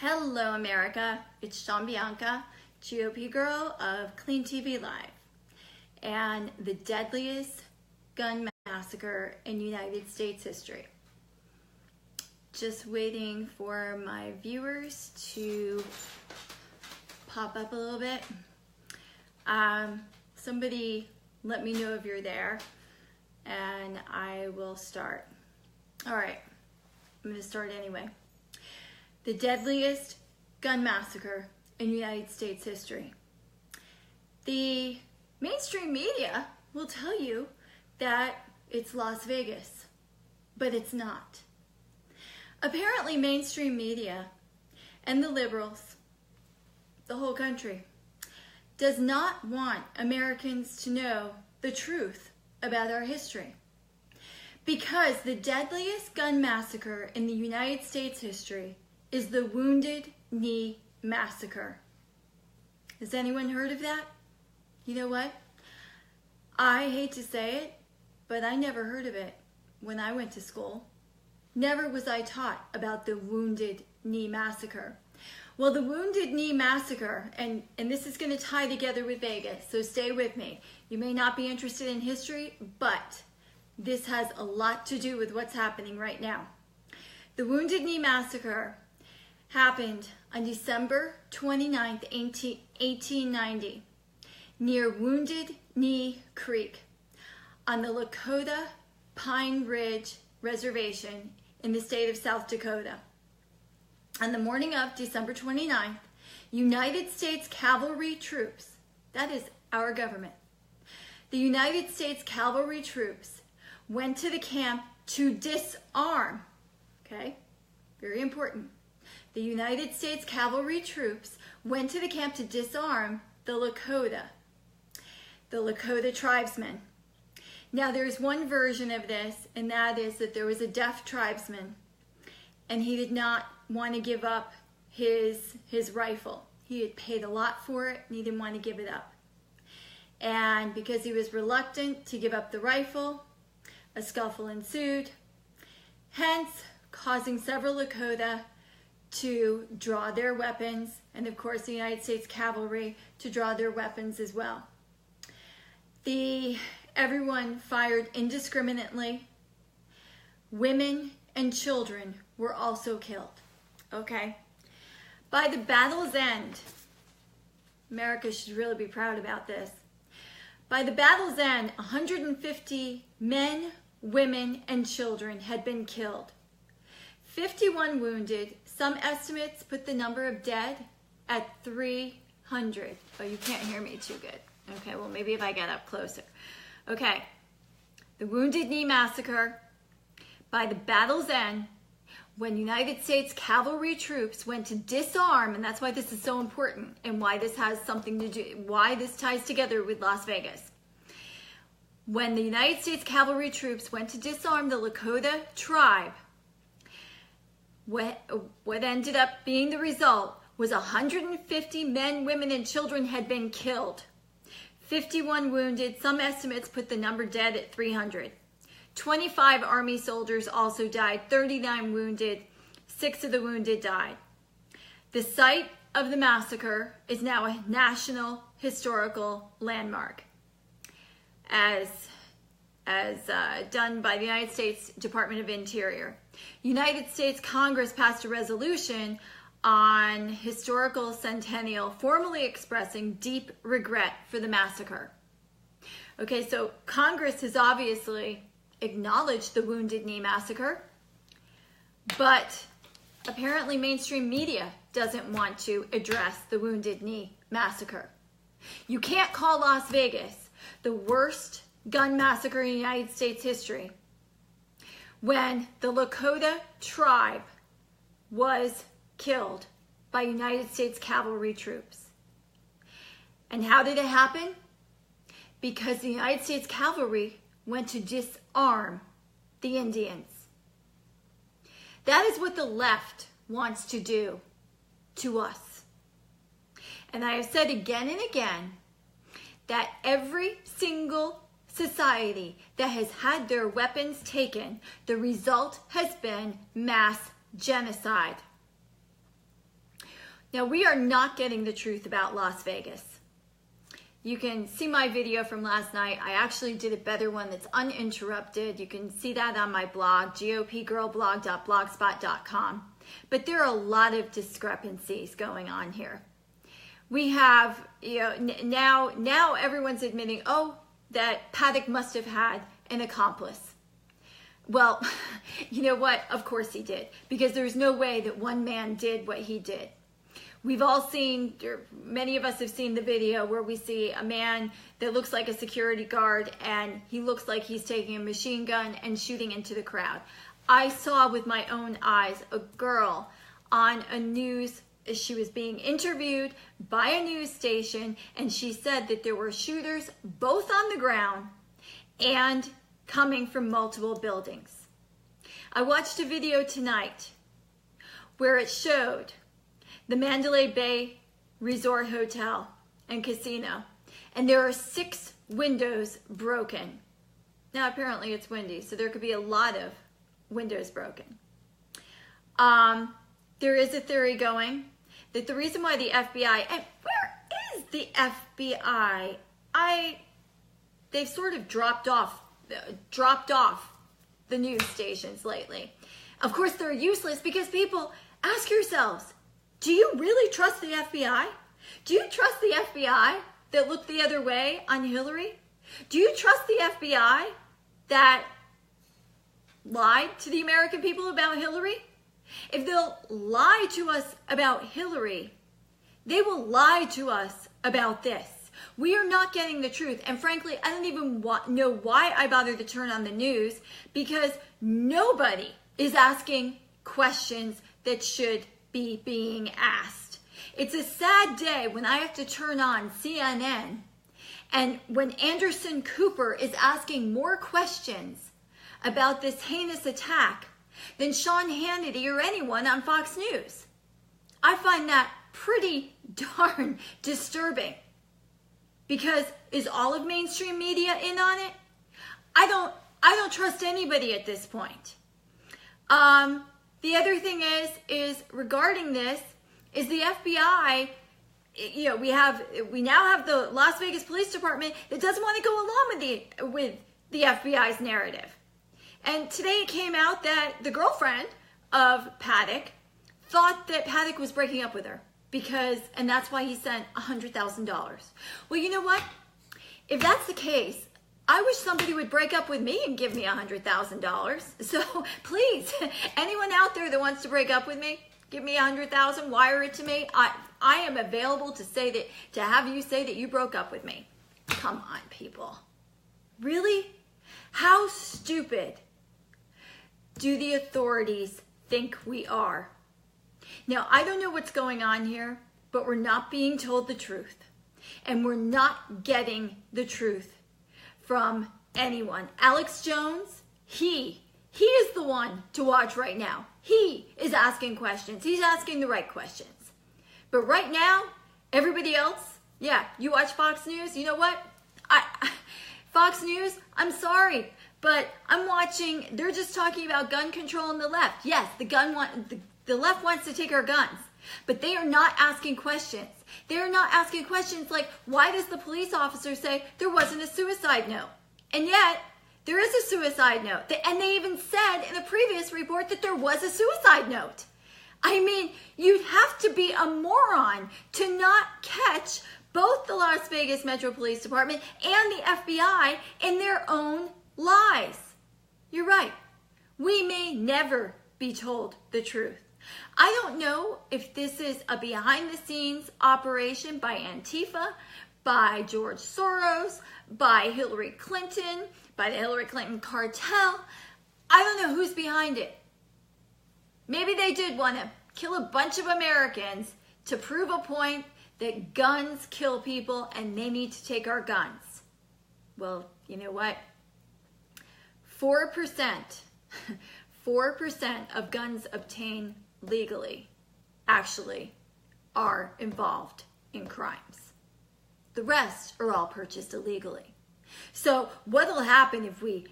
Hello, America. It's Bianca, GOP girl of Clean TV Live, and the deadliest gun massacre in United States history. Just waiting for my viewers to pop up a little bit. Somebody let me know if you're there, and I will start. All right, I'm going to start anyway. The deadliest gun massacre in United States history. The mainstream media will tell you that it's Las Vegas, but it's not. Apparently, mainstream media and the liberals, the whole country, does not want Americans to know the truth about our history. Because the deadliest gun massacre in the United States history is the Wounded Knee Massacre. Has anyone heard of that? You know what? I hate to say it, but I never heard of it when I went to school. Never was I taught about the Wounded Knee Massacre. Well, the Wounded Knee Massacre, and this is going to tie together with Vegas, so stay with me. You may not be interested in history, but this has a lot to do with what's happening right now. The Wounded Knee Massacre happened on December 29th, 1890, near Wounded Knee Creek on the Lakota Pine Ridge Reservation in the state of South Dakota. On the morning of December 29th, United States cavalry troops, that is our government, the United States cavalry troops went to the camp to disarm, okay, very important. The United States cavalry troops went to the camp to disarm the Lakota tribesmen. Now, there's one version of this, and that is that there was a deaf tribesman, and he did not want to give up his rifle. He had paid a lot for it, and he didn't want to give it up. And because he was reluctant to give up the rifle, a scuffle ensued, hence causing several Lakota to draw their weapons, and of course the United States cavalry to draw their weapons as well. Everyone fired indiscriminately. Women and children were also killed. Okay? By the battle's end, America should really be proud about this. By the battle's end, 150 men, women, and children had been killed. 51 wounded. Some estimates put the number of dead at 300. Oh, you can't hear me too good. Okay, well, maybe if I get up closer. Okay, the Wounded Knee Massacre. By the battle's end, when United States cavalry troops went to disarm, and that's why this is so important and why this has something to do, why this ties together with Las Vegas. When the United States cavalry troops went to disarm the Lakota tribe, what ended up being the result was 150 men, women, and children had been killed. 51 wounded. Some estimates put the number dead at 300. 25 Army soldiers also died. 39 wounded. 6 of the wounded died. The site of the massacre is now a national historical landmark, as done by the United States Department of Interior. United States Congress passed a resolution on historical centennial, formally expressing deep regret for the massacre. Okay, so Congress has obviously acknowledged the Wounded Knee Massacre, but apparently mainstream media doesn't want to address the Wounded Knee Massacre. You can't call Las Vegas the worst gun massacre in United States history when the Lakota tribe was killed by United States cavalry troops. And how did it happen? Because the United States cavalry went to disarm the Indians. That is what the left wants to do to us. And I have said again and again that every single society that has had their weapons taken, the result has been mass genocide. Now, we are not getting the truth about Las Vegas. You can see my video from last night. I actually did a better one that's uninterrupted. You can see that on my blog, gopgirlblog.blogspot.com. But there are a lot of discrepancies going on here. We have, now everyone's admitting, that Paddock must have had an accomplice. Well, you know what? Of course he did, because there's no way that one man did what he did. We've all seen, or many of us have seen the video where we see a man that looks like a security guard and he looks like he's taking a machine gun and shooting into the crowd. I saw with my own eyes a girl on a news, she was being interviewed by a news station, and she said that there were shooters both on the ground and coming from multiple buildings. I watched a video tonight where it showed the Mandalay Bay Resort Hotel and Casino, and there are 6 windows broken. Now apparently it's windy, so there could be a lot of windows broken. There is a theory going that the reason why the FBI, and where is the FBI? They've sort of dropped off the news stations lately. Of course they're useless, because people, ask yourselves, do you really trust the FBI? Do you trust the FBI that looked the other way on Hillary? Do you trust the FBI that lied to the American people about Hillary? If they'll lie to us about Hillary, they will lie to us about this. We are not getting the truth. And frankly, I don't even know why I bother to turn on the news, because nobody is asking questions that should be being asked. It's a sad day when I have to turn on CNN, and when Anderson Cooper is asking more questions about this heinous attack than Sean Hannity or anyone on Fox News. I find that pretty darn disturbing, because is all of mainstream media in on it? I don't trust anybody at this point. The other thing is regarding this is the FBI. We now have the Las Vegas Police Department that doesn't want to go along with the FBI's narrative. And today it came out that the girlfriend of Paddock thought that Paddock was breaking up with her and that's why he sent $100,000. Well, you know what? If that's the case, I wish somebody would break up with me and give me $100,000. So please, anyone out there that wants to break up with me, give me $100,000, wire it to me. I am available to have you say that you broke up with me. Come on, people. Really? How stupid do the authorities think we are? Now, I don't know what's going on here, but we're not being told the truth. And we're not getting the truth from anyone. Alex Jones, he is the one to watch right now. He is asking questions. He's asking the right questions. But right now, everybody else, you watch Fox News, you know what? Fox News, I'm sorry, but I'm watching, they're just talking about gun control on the left. Yes, the left wants to take our guns, but they are not asking questions. They are not asking questions like, why does the police officer say there wasn't a suicide note? And yet, there is a suicide note. And they even said in a previous report that there was a suicide note. I mean, you'd have to be a moron to not catch both the Las Vegas Metro Police Department and the FBI in their own lies. You're right. We may never be told the truth. I don't know if this is a behind-the-scenes operation by Antifa, by George Soros, by Hillary Clinton, by the Hillary Clinton cartel. I don't know who's behind it. Maybe they did want to kill a bunch of Americans to prove a point that guns kill people and they need to take our guns. Well, you know what? 4% of guns obtained legally actually are involved in crimes. The rest are all purchased illegally. So what'll happen if we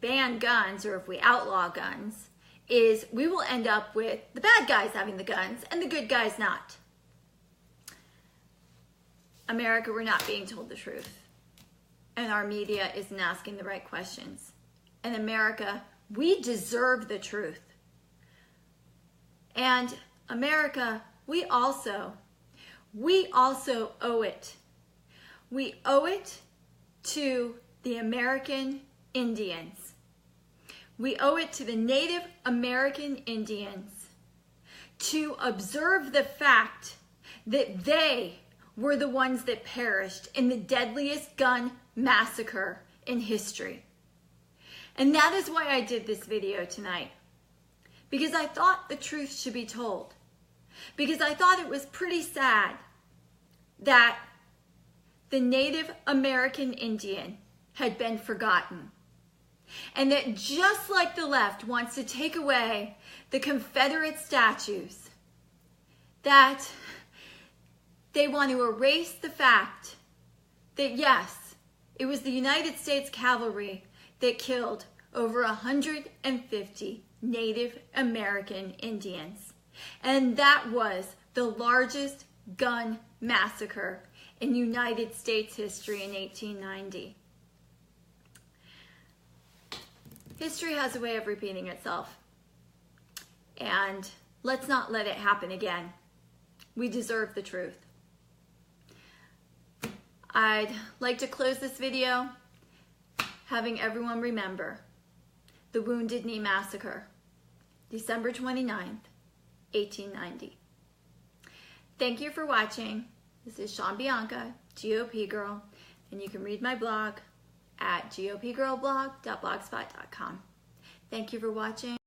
ban guns or if we outlaw guns is we will end up with the bad guys having the guns and the good guys not. America, we're not being told the truth. And our media isn't asking the right questions. And America, we deserve the truth. And America, we also owe it. We owe it to the American Indians. We owe it to the Native American Indians to observe the fact that they were the ones that perished in the deadliest gun massacre in history. And that is why I did this video tonight. Because I thought the truth should be told. Because I thought it was pretty sad that the Native American Indian had been forgotten. And that just like the left wants to take away the Confederate statues, that they want to erase the fact that yes, it was the United States cavalry that killed over 150 Native American Indians. And that was the largest gun massacre in United States history in 1890. History has a way of repeating itself. And let's not let it happen again. We deserve the truth. I'd like to close this video having everyone remember the Wounded Knee Massacre, December 29th, 1890. Thank you for watching. This is Bianca, GOP Girl, and you can read my blog at gopgirlblog.blogspot.com. Thank you for watching.